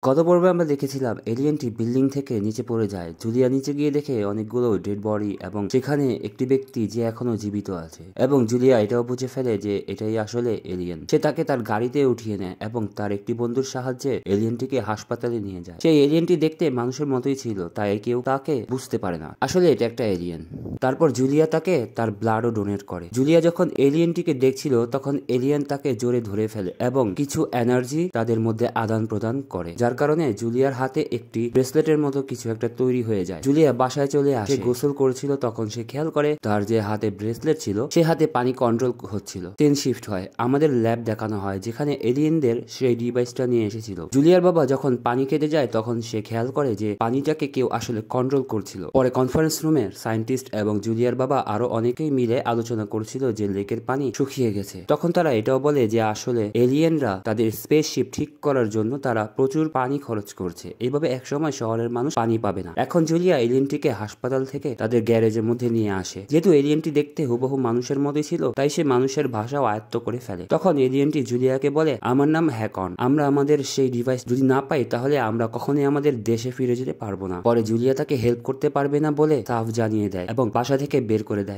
গত পর্বে আমরা দেখেছিলাম এলিয়েনটি বিল্ডিং থেকে নিচে পড়ে যায়। জুলিয়া নিচে গিয়ে দেখে অনেকগুলো ডেড বডি এবং সেখানে একটি ব্যক্তি যে এখনো জীবিত আছে, এবং জুলিয়া এটাও বুঝে ফেলে যে এটাই আসলে এলিয়েন। সে তাকে তার গাড়িতে উঠিয়ে নেয় এবং তার একটি বন্ধুর সাহায্যে এলিয়েনটিকে হাসপাতালে নিয়ে যায়। সেই এলিয়েনটি দেখতে মানুষের মতোই ছিল, তাই কেউ তাকে বুঝতে পারে না আসলে এটা একটা এলিয়েন। তারপর জুলিয়া তাকে তার ব্লাডও ডোনেট করে। জুলিয়া যখন এলিয়েনটিকে দেখছিল তখন এলিয়েন তাকে জোরে ধরে ফেলে এবং কিছু এনার্জি তাদের মধ্যে আদান প্রদান করে, যার কারণে জুলিয়ার হাতে একটি ব্রেসলেটের মতো কিছু একটা তৈরি হয়ে যায়। জুলিয়া বাসায় চলে আসে। গোসল করেছিল তখন সে খেয়াল করে তার যে হাতে ব্রেসলেট ছিল সে হাতে পানি কন্ট্রোল হচ্ছিল। সিন শিফট হয়, আমাদের ল্যাব দেখানো হয় যেখানে এলিয়েনদের সেই ডিভাইসটা নিয়ে এসেছিল। জুলিয়ার বাবা যখন পানি খেতে যায় তখন সে খেয়াল করে যে পানিটাকে কেউ আসলে কন্ট্রোল করছিল। পরে কনফারেন্স রুমে সায়েন্টিস্ট এবং জুলিয়ার বাবা আরো অনেকেই মিলে আলোচনা করছিল যে লেকের পানি শুকিয়ে গেছে। তখন তারা এটাও বলে যে আসলে এলিয়েনরা তাদের স্পেসশিপ ঠিক করার জন্য তারা প্রচুর পানি খরচ করছে, এইভাবে একসময় শহরের মানুষ পানি পাবে না। এখন জুলিয়া এলিয়েনটিকে হাসপাতাল থেকে তাদের গ্যারেজের মধ্যে নিয়ে আসে। যেহেতু এলিয়েনটি দেখতে হুবহু মানুষের মতোই ছিল তাই সে মানুষের ভাষাও আয়ত্ত করে ফেলে। তখন এলিয়েনটি জুলিয়াকে বলে, আমার নাম হ্যাকন, আমরা আমাদের সেই ডিভাইস যদি না পাই তাহলে আমরা কখনোই আমাদের দেশে ফিরে যেতে পারবো না। পরে জুলিয়া তাকে হেল্প করতে পারবে না বলে সাফ জানিয়ে দেয় এবং বাসা থেকে বের করে দেয়।